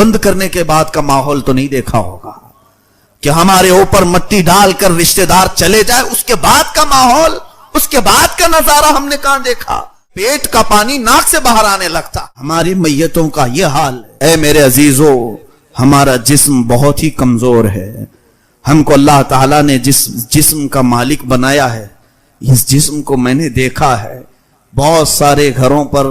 بند کرنے کے بعد کا ماحول تو نہیں دیکھا ہوگا کہ ہمارے اوپر مٹی ڈال کر رشتہ دار چلے جائے، اس کے بعد کا ماحول، اس کے بعد کا نظارہ ہم نے کہاں دیکھا؟ پیٹ کا پانی ناک سے باہر آنے لگتا۔ ہماری میتوں کا یہ حال ہے۔ اے میرے عزیزو، ہمارا جسم بہت ہی کمزور ہے۔ ہم کو اللہ تعالیٰ نے جس جسم کا مالک بنایا ہے، اس جسم کو میں نے دیکھا ہے بہت سارے گھروں پر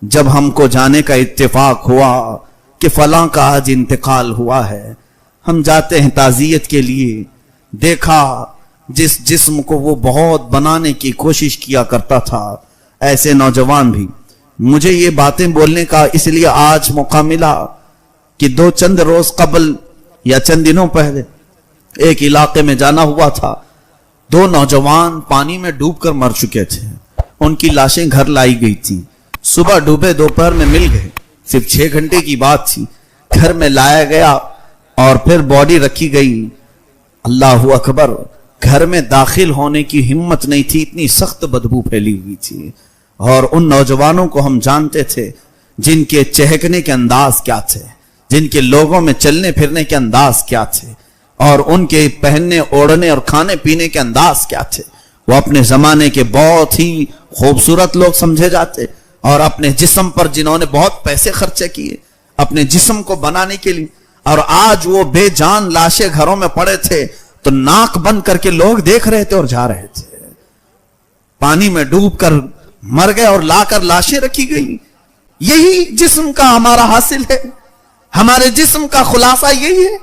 جب ہم کو جانے کا اتفاق ہوا کہ فلاں کا آج انتقال ہوا ہے، ہم جاتے ہیں تعزیت کے لیے، دیکھا جس جسم کو وہ بہت بنانے کی کوشش کیا کرتا تھا، ایسے نوجوان بھی۔ مجھے یہ باتیں بولنے کا اس لیے آج موقع ملا کہ چند روز قبل یا چند دنوں پہلے ایک علاقے میں جانا ہوا تھا، 2 نوجوان پانی میں ڈوب کر مر چکے تھے، ان کی لاشیں گھر لائی گئی تھی، صبح ڈوبے دوپہر میں مل گئے، صرف 6 گھنٹے کی بات تھی، گھر میں لایا گیا اور پھر باڈی رکھی گئی۔ اللہ اکبر، گھر میں داخل ہونے کی ہمت نہیں تھی، اتنی سخت بدبو پھیلی ہوئی تھی۔ اور ان نوجوانوں کو ہم جانتے تھے جن کے چہکنے کے انداز کیا تھے، جن کے لوگوں میں چلنے پھرنے کے انداز کیا تھے، اور ان کے پہننے اوڑھنے اور کھانے پینے کے انداز کیا تھے۔ وہ اپنے زمانے کے بہت ہی خوبصورت لوگ سمجھے جاتے، اور اپنے جسم پر جنہوں نے بہت پیسے خرچے کیے اپنے جسم کو بنانے کے لیے، اور آج وہ بے جان لاشیں گھروں میں پڑے تھے تو ناک بند کر کے لوگ دیکھ رہے تھے اور جا رہے تھے۔ پانی میں ڈوب کر مر گئے اور لا کر لاشیں رکھی گئی۔ یہی جسم کا ہمارا حاصل ہے، ہمارے جسم کا خلاصہ یہی ہے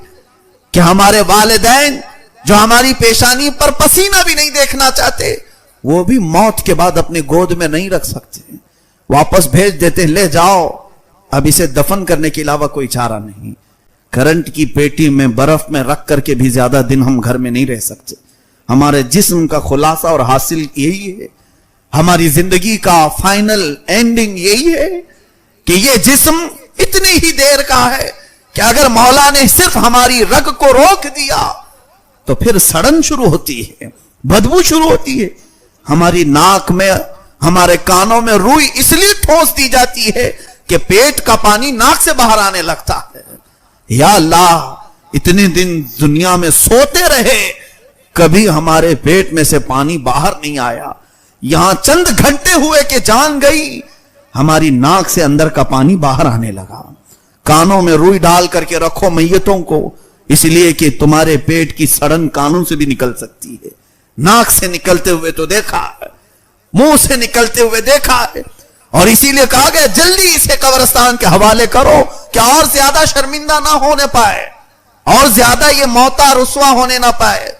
کہ ہمارے والدین جو ہماری پیشانی پر پسینہ بھی نہیں دیکھنا چاہتے، وہ بھی موت کے بعد اپنی گود میں نہیں رکھ سکتے، واپس بھیج دیتے ہیں، لے جاؤ، اب اسے دفن کرنے کے علاوہ کوئی چارہ نہیں۔ کرنٹ کی پیٹی میں برف میں رکھ کر کے بھی زیادہ دن ہم گھر میں نہیں رہ سکتے۔ ہمارے جسم کا خلاصہ اور حاصل یہی ہے، ہماری زندگی کا فائنل اینڈنگ یہی ہے کہ یہ جسم اتنی ہی دیر کا ہے کہ اگر مولا نے صرف ہماری رگ کو روک دیا تو پھر سڑن شروع ہوتی ہے، بدبو شروع ہوتی ہے۔ ہماری ناک میں، ہمارے کانوں میں روئی اس لیے ٹھونس دی جاتی ہے کہ پیٹ کا پانی ناک سے باہر آنے لگتا ہے۔ یا اللہ، اتنے دن دنیا میں سوتے رہے، کبھی ہمارے پیٹ میں سے پانی باہر نہیں آیا، یہاں چند گھنٹے ہوئے کہ جان گئی، ہماری ناک سے اندر کا پانی باہر آنے لگا۔ کانوں میں روئی ڈال کر کے رکھو میتوں کو، اس لیے کہ تمہارے پیٹ کی سڑن کانوں سے بھی نکل سکتی ہے، ناک سے نکلتے ہوئے تو دیکھا ہے، منہ سے نکلتے ہوئے دیکھا ہے، اور اسی لیے کہا گیا جلدی اسے قبرستان کے حوالے کرو کہ اور زیادہ شرمندہ نہ ہونے پائے، اور زیادہ یہ موتا رسوا ہونے نہ پائے۔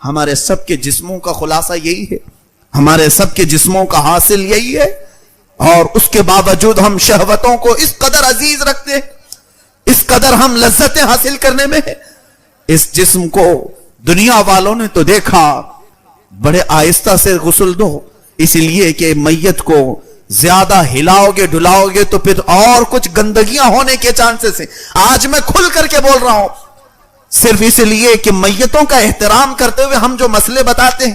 ہمارے سب کے جسموں کا خلاصہ یہی ہے، ہمارے سب کے جسموں کا حاصل یہی ہے، اور اس کے باوجود ہم شہوتوں کو اس قدر عزیز رکھتے ہیں، اس قدر ہم لذتیں حاصل کرنے میں ہیں۔ اس جسم کو دنیا والوں نے تو دیکھا، بڑے آہستہ سے غسل دو، اس لیے کہ میت کو زیادہ ہلاؤ گے ڈلاؤ گے تو پھر اور کچھ گندگیاں ہونے کے چانسز ہیں۔ آج میں کھل کر کے بول رہا ہوں، صرف اس لیے کہ میتوں کا احترام کرتے ہوئے ہم جو مسئلے بتاتے ہیں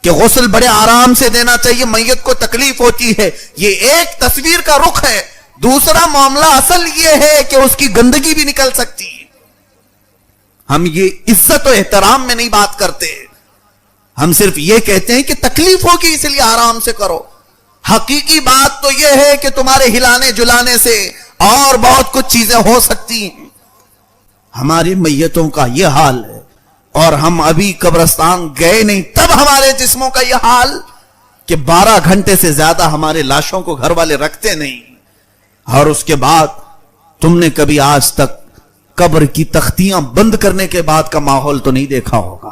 کہ غسل بڑے آرام سے دینا چاہیے، میت کو تکلیف ہوتی ہے، یہ ایک تصویر کا رخ ہے۔ دوسرا معاملہ اصل یہ ہے کہ اس کی گندگی بھی نکل سکتی ہے۔ ہم یہ عزت و احترام میں نہیں بات کرتے، ہم صرف یہ کہتے ہیں کہ تکلیف ہوگی اس لیے آرام سے کرو۔ حقیقی بات تو یہ ہے کہ تمہارے ہلانے جلانے سے اور بہت کچھ چیزیں ہو سکتی ہیں۔ ہماری میتوں کا یہ حال ہے، اور ہم ابھی قبرستان گئے نہیں تب ہمارے جسموں کا یہ حال کہ 12 گھنٹے سے زیادہ ہمارے لاشوں کو گھر والے رکھتے نہیں۔ اور اس کے بعد تم نے کبھی آج تک قبر کی تختیاں بند کرنے کے بعد کا ماحول تو نہیں دیکھا ہوگا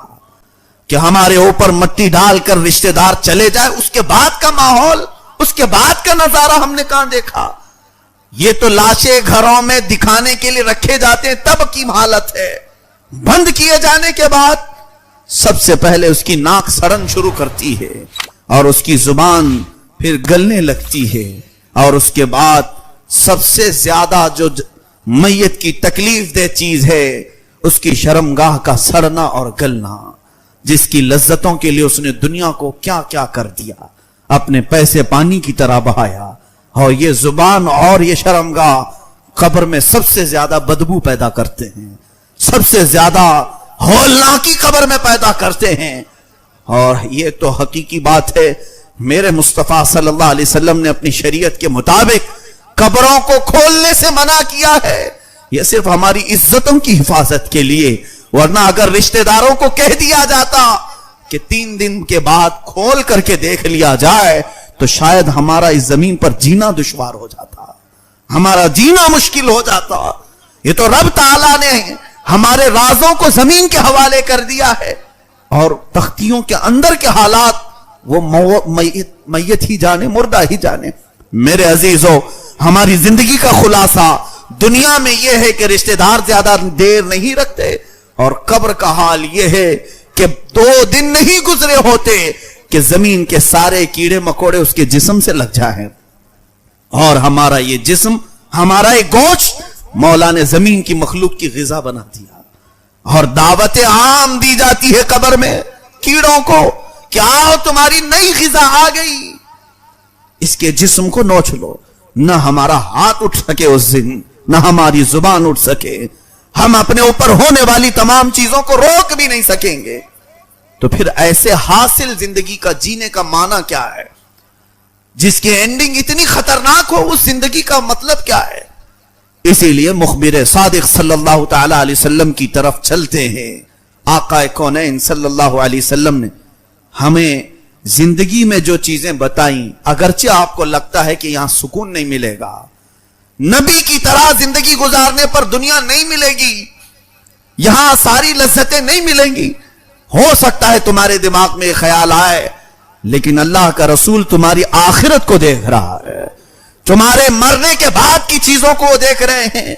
کہ ہمارے اوپر مٹی ڈال کر رشتہ دار چلے جائے، اس کے بعد کا ماحول، اس کے بعد کا نظارہ ہم نے کہاں دیکھا؟ یہ تو لاشیں گھروں میں دکھانے کے لیے رکھے جاتے ہیں تب کی حالت ہے، بند کیے جانے کے بعد سب سے پہلے اس کی ناک سڑن شروع کرتی ہے، اور اس کی زبان پھر گلنے لگتی ہے، اور اس کے بعد سب سے زیادہ جو میت کی تکلیف دہ چیز ہے اس کی شرمگاہ کا سڑنا اور گلنا، جس کی لذتوں کے لیے اس نے دنیا کو کیا کیا کر دیا، اپنے پیسے پانی کی طرح بہایا، اور یہ زبان اور یہ شرمگاہ قبر میں سب سے زیادہ بدبو پیدا کرتے ہیں، سب سے زیادہ ہولناکی قبر میں پیدا کرتے ہیں. اور یہ تو حقیقی بات ہے. میرے مصطفیٰ صلی اللہ علیہ وسلم نے اپنی شریعت کے مطابق قبروں کو کھولنے سے منع کیا ہے. یہ صرف ہماری عزتوں کی حفاظت کے لیے، ورنہ اگر رشتہ داروں کو کہہ دیا جاتا کہ 3 دن کے بعد کھول کر کے دیکھ لیا جائے تو شاید ہمارا اس زمین پر جینا دشوار ہو جاتا، ہمارا جینا مشکل ہو جاتا. یہ تو رب تعالیٰ نے ہمارے رازوں کو زمین کے حوالے کر دیا ہے، اور تختیوں کے اندر کے حالات وہ میت ہی جانے، مردہ ہی جانے. میرے عزیزو، ہماری زندگی کا خلاصہ دنیا میں یہ ہے کہ رشتہ دار زیادہ دیر نہیں رکھتے، اور قبر کا حال یہ ہے کہ 2 دن نہیں گزرے ہوتے کہ زمین کے سارے کیڑے مکوڑے اس کے جسم سے لگ جائیں. اور ہمارا یہ جسم، ہمارا یہ گوشت مولا نے زمین کی مخلوق کی غذا بنا دیا، اور دعوت عام دی جاتی ہے قبر میں کیڑوں کو کہ آؤ تمہاری نئی غذا آ گئی، اس کے جسم کو نوچ لو. نہ ہمارا ہاتھ اٹھ سکے اس دن، نہ ہماری زبان اٹھ سکے، ہم اپنے اوپر ہونے والی تمام چیزوں کو روک بھی نہیں سکیں گے. تو پھر ایسے حاصل زندگی کا جینے کا معنی کیا ہے، جس کی اینڈنگ اتنی خطرناک ہو؟ اس زندگی کا مطلب کیا ہے؟ اسی لیے مخبر صادق صلی اللہ تعالی علیہ وسلم کی طرف چلتے ہیں. آقا کونین صلی اللہ علیہ وسلم نے ہمیں زندگی میں جو چیزیں بتائیں، اگرچہ آپ کو لگتا ہے کہ یہاں سکون نہیں ملے گا، نبی کی طرح زندگی گزارنے پر دنیا نہیں ملے گی، یہاں ساری لذتیں نہیں ملیں گی، ہو سکتا ہے تمہارے دماغ میں خیال آئے، لیکن اللہ کا رسول تمہاری آخرت کو دیکھ رہا ہے، تمہارے مرنے کے بعد کی چیزوں کو دیکھ رہے ہیں،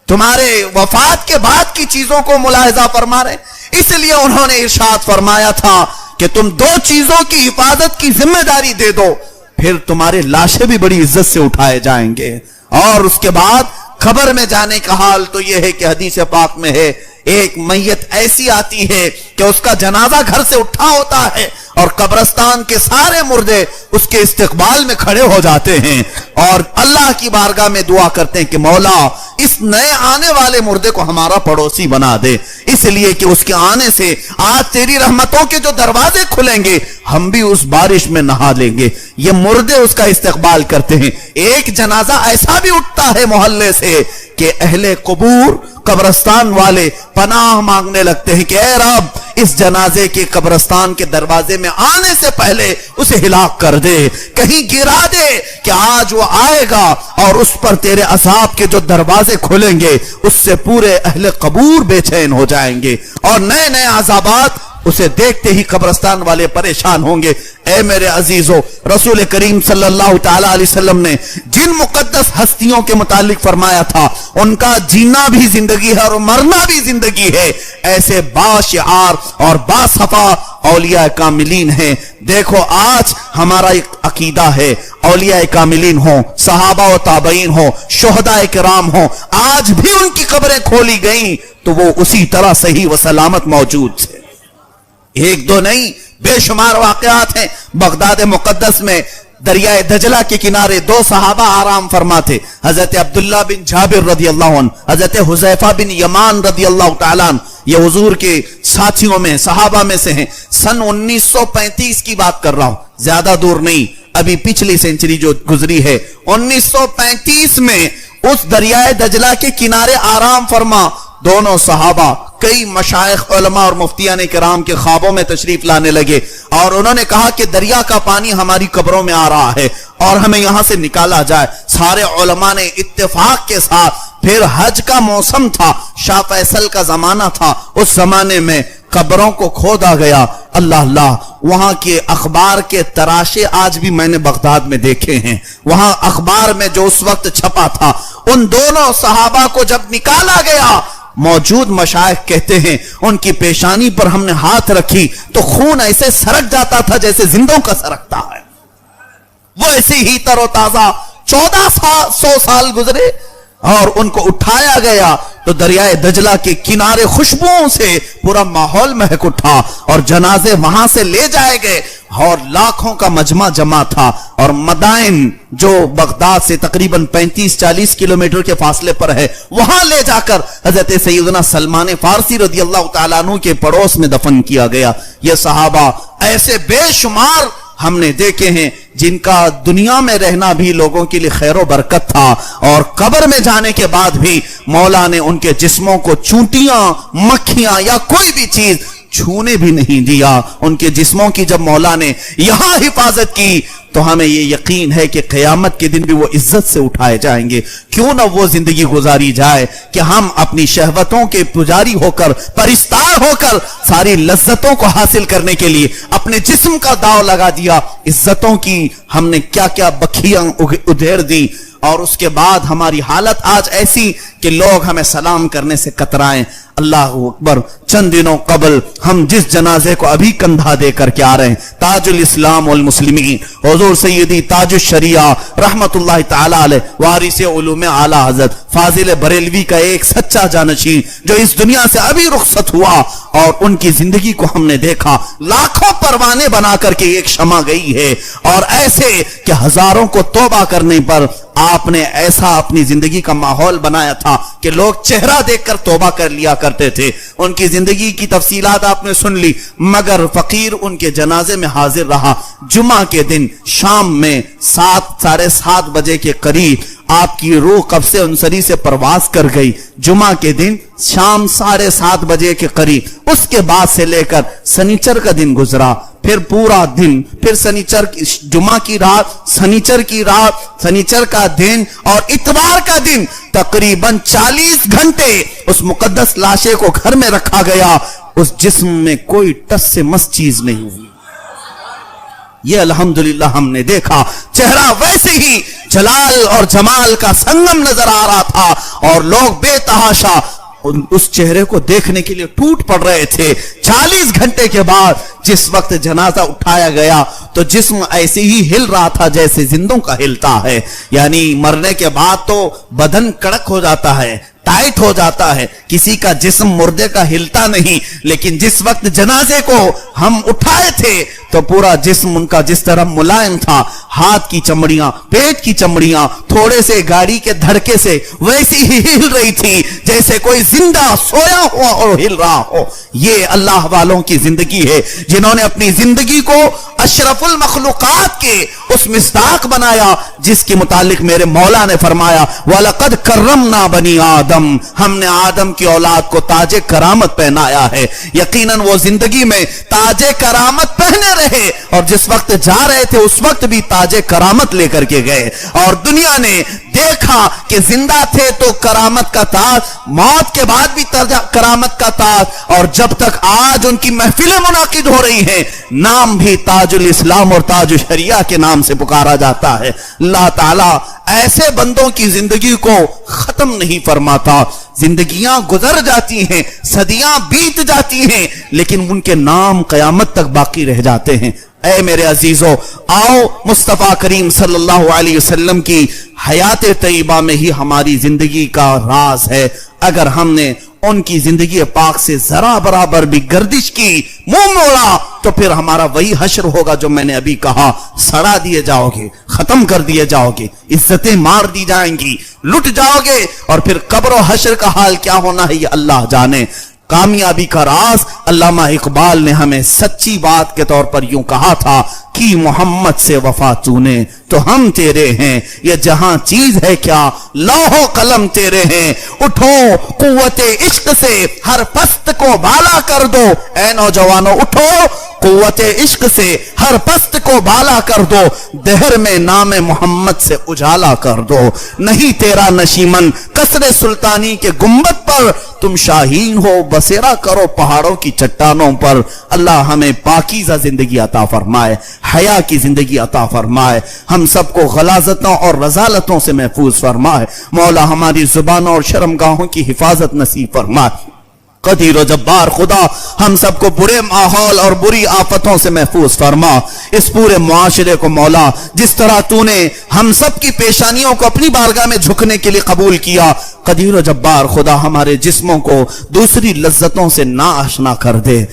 تمہارے وفات کے بعد کی چیزوں کو ملاحظہ فرما رہے ہیں. اس لیے انہوں نے ارشاد فرمایا تھا کہ تم 2 چیزوں کی حفاظت کی ذمہ داری دے دو، پھر تمہارے لاشیں بھی بڑی عزت سے اٹھائے جائیں گے. اور اس کے بعد قبر میں جانے کا حال تو یہ ہے کہ حدیث پاک میں ہے، ایک میت ایسی آتی ہے کہ اس کا جنازہ گھر سے اٹھا ہوتا ہے، اور قبرستان کے سارے مردے اس کے استقبال میں کھڑے ہو جاتے ہیں اور اللہ کی بارگاہ میں دعا کرتے ہیں کہ مولا اس نئے آنے والے مردے کو ہمارا پڑوسی بنا دے، اس لیے کہ اس کے آنے سے آج تیری رحمتوں کے جو دروازے کھلیں گے ہم بھی اس بارش میں نہا لیں گے. یہ مردے اس کا استقبال کرتے ہیں. ایک جنازہ ایسا بھی اٹھتا ہے محلے سے کہ اہل قبور، قبرستان والے پناہ مانگنے لگتے ہیں کہ اے رب اس جنازے کے قبرستان کے دروازے میں آنے سے پہلے اسے ہلاک کر دے، کہیں گرا دے کہ آج وہ آئے گا اور اس پر تیرے عذاب کے جو دروازے کھلیں گے اس سے پورے اہل قبور بے چین ہو جائیں گے اور نئے نئے عذابات اسے دیکھتے ہی قبرستان والے پریشان ہوں گے. اے میرے عزیزو، رسول کریم صلی اللہ تعالی علیہ وسلم نے جن مقدس ہستیوں کے متعلق فرمایا تھا ان کا جینا بھی زندگی ہے اور مرنا بھی زندگی ہے، ایسے باشعار اور باصفا اولیاء کاملین ہیں. دیکھو آج ہمارا ایک عقیدہ ہے، اولیاء کاملین ہوں، صحابہ و تابعین ہوں، شہداء کرام ہوں، آج بھی ان کی قبریں کھولی گئیں تو وہ اسی طرح صحیح و سلامت موجود تھے. ایک دو نہیں، بے شمار واقعات ہیں. بغداد مقدس میں دریائے دجلہ کے کنارے 2 صحابہ آرام فرما تھے، حضرت عبداللہ بن جابر رضی اللہ عنہ، حضرت حذیفہ بن یمان رضی اللہ تعالیٰ عنہ. یہ حضور کے ساتھیوں میں، صحابہ میں سے ہیں. سن 1935 کی بات کر رہا ہوں، زیادہ دور نہیں، ابھی پچھلی سینچری جو گزری ہے. 1935 میں اس دریائے دجلہ کے کنارے آرام فرما دونوں صحابہ کئی مشائخ علماء اور مفتیان کرام کے خوابوں میں تشریف لانے لگے اور انہوں نے کہا کہ دریا کا پانی ہماری قبروں میں آ رہا ہے اور ہمیں یہاں سے نکالا جائے. سارے علماء نے اتفاق کے ساتھ، پھر حج کا موسم تھا، شاہ فیصل کا زمانہ تھا، اس زمانے میں قبروں کو کھودا گیا. اللہ اللہ، وہاں کے اخبار کے تراشے آج بھی میں نے بغداد میں دیکھے ہیں. وہاں اخبار میں جو اس وقت چھپا تھا، ان دونوں صحابہ کو جب نکالا گیا، موجود مشائخ کہتے ہیں ان کی پیشانی پر ہم نے ہاتھ رکھی تو خون ایسے سرک جاتا تھا جیسے زندوں کا سرکتا ہے. وہ ایسے ہی تر و تازہ. 1400 سال گزرے اور ان کو اٹھایا گیا تو دریائے دجلہ کے کنارے خوشبوؤں سے پورا ماحول مہک اٹھا اور جنازے وہاں سے لے جائے گئے. اور لاکھوں کا مجمع جمع تھا، اور مدائن جو بغداد سے تقریباً 35-40 کلومیٹر کے فاصلے پر ہے، وہاں لے جا کر حضرت سیدنا سلمان فارسی رضی اللہ تعالیٰ عنہ کے پڑوس میں دفن کیا گیا۔ یہ صحابہ ایسے بے شمار ہم نے دیکھے ہیں جن کا دنیا میں رہنا بھی لوگوں کے لیے خیر و برکت تھا، اور قبر میں جانے کے بعد بھی مولا نے ان کے جسموں کو چونٹیاں، مکھیاں یا کوئی بھی چیز چھونے بھی نہیں دیا۔ ان کے جسموں کی جب مولا نے یہاں حفاظت کی تو ہمیں یہ یقین ہے کہ قیامت کے دن بھی وہ عزت سے اٹھائے جائیں گے۔ کیوں نہ وہ زندگی گزاری جائے کہ ہم اپنی شہوتوں کے پجاری ہو کر، پرستار ہو کر، ساری لذتوں کو حاصل کرنے کے لیے اپنے جسم کا داؤ لگا دیا، عزتوں کی ہم نے کیا کیا بکھیاں ادھیر دی، اور اس کے بعد ہماری حالت آج ایسی کہ لوگ ہمیں سلام کرنے سے کترائیں۔ اللہ اکبر، چند دنوں قبل ہم جس جنازے کو ابھی کندھا دے کر کے آ رہے ہیں، تاج الاسلام والمسلمین حضور سیدی تاج الشریعہ رحمت اللہ تعالی علیہ، وارث علوم اعلی حضرت فاضل بریلوی کا ایک سچا جانشین جو اس دنیا سے ابھی رخصت ہوا، اور ان کی زندگی کو ہم نے دیکھا، لاکھوں پروانے بنا کر کے ایک شمع گئی ہے، اور ایسے کہ ہزاروں کو توبہ کرنے پر آپ نے ایسا اپنی زندگی کا ماحول بنایا تھا کہ لوگ چہرہ دیکھ کر توبہ کر لیا کرتے تھے۔ ان کی زندگی کی تفصیلات آپ نے سن لی، مگر فقیر ان کے جنازے میں حاضر رہا۔ جمعہ کے دن شام میں 7-7:30 بجے کے قریب آپ کی روح قبض انصری سے پرواز کر گئی۔ جمعہ کے دن شام 7:30 بجے کے قریب، اس کے بعد سے لے کر سنیچر کا دن گزرا، پھر پورا دن، پھر سنیچر جمعہ کی رات، سنیچر کی رات، سنیچر کا دن اور اتوار کا دن، تقریباً 40 گھنٹے اس مقدس لاشے کو گھر میں رکھا گیا۔ اس جسم میں کوئی ٹس سے مس چیز نہیں ہوئی۔ یہ الحمدللہ ہم نے دیکھا، چہرہ ویسے ہی جلال اور جمال کا سنگم نظر آ رہا تھا، اور لوگ بے تحاشا اس چہرے کو دیکھنے کے لیے ٹوٹ پڑ رہے تھے۔ 40 گھنٹے کے بعد جس وقت جنازہ اٹھایا گیا تو جسم ایسے ہی ہل رہا تھا جیسے زندوں کا ہلتا ہے، یعنی مرنے کے بعد تو بدن کڑک ہو جاتا ہے، ٹائٹ ہو جاتا ہے، کسی کا جسم مردے کا ہلتا نہیں، لیکن جس وقت جنازے کو ہم اٹھائے تھے تو پورا جسم ان کا جس طرح ملائم تھا، ہاتھ کی چمڑیاں، پیٹ کی چمڑیاں تھوڑے سے گاڑی کے دھڑکے سے ویسی ہی ہل رہی تھی جیسے کوئی زندہ سویا ہوا اور ہل رہا ہو۔ یہ اللہ والوں کی زندگی ہے جنہوں نے اپنی زندگی کو اشرف المخلوقات کے اس مصداق بنایا جس کے متعلق میرے مولا نے فرمایا وَلَقَدْ كَرَّمْنَا بَنِي آدم، ہم نے آدم کی اولاد کو تاج کرامت پہنایا ہے۔ یقیناً وہ زندگی میں تاج کرامت پہنے رہے، اور جس وقت جا رہے تھے اس وقت بھی تاج کرامت لے کر کے گئے، اور دنیا نے دیکھا کہ زندہ تھے تو کرامت کا تاج، موت کے بعد بھی کرامت کا تاج، اور جب تک آج ان کی محفلیں منعقد ہو رہی ہیں نام بھی تاج الاسلام اور تاج الشریعہ کے نام سے پکارا جاتا ہے۔ اللہ تعالیٰ ایسے بندوں کی زندگی کو ختم نہیں فرماتا۔ زندگیاں گزر جاتی ہیں، صدیاں بیت جاتی ہیں، لیکن ان کے نام قیامت تک باقی رہ جاتے ہیں۔ اے میرے عزیزو، آؤ مصطفیٰ کریم صلی اللہ علیہ وسلم کی حیات طیبہ میں ہی ہماری زندگی کا راز ہے۔ اگر ہم نے ان کی زندگی پاک سے ذرا برابر بھی گردش کی، منہ موڑا، تو پھر ہمارا وہی حشر ہوگا جو میں نے ابھی کہا، سڑا دیے جاؤ گے، ختم کر دیے جاؤ گے، عزتیں مار دی جائیں گی، لٹ جاؤ گے، اور پھر قبر و حشر کا حال کیا ہونا ہے یہ اللہ جانے۔ کامیابی کا راز علامہ اقبال نے ہمیں سچی بات کے طور پر یوں کہا تھا کہ محمد سے وفا تونے تو ہم تیرے ہیں، یہ جہاں چیز ہے کیا لوح و قلم تیرے ہیں، اٹھو قوت عشق سے ہر پست کو بالا کر دو، اے نوجوانوں اٹھو قوت عشق سے ہر پست کو بالا کر دو، دہر میں نام محمد سے اجالا کر دو، نہیں تیرا نشیمن قصر سلطانی کے گنبد پر، تم شاہین ہو بسیرا کرو پہاڑوں کی چٹانوں پر۔ اللہ ہمیں پاکیزہ زندگی عطا فرمائے، حیا کی زندگی عطا فرمائے، ہم سب کو غلاظتوں اور رذالتوں سے محفوظ فرمائے، مولا ہماری زبانوں اور شرمگاہوں کی حفاظت نصیب فرمائے۔ قدیر و جبار خدا ہم سب کو برے ماحول اور بری آفتوں سے محفوظ فرما۔ اس پورے معاشرے کو مولا جس طرح تو نے ہم سب کی پیشانیوں کو اپنی بارگاہ میں جھکنے کے لیے قبول کیا، قدیر و جبار خدا ہمارے جسموں کو دوسری لذتوں سے نا آشنا کر دے۔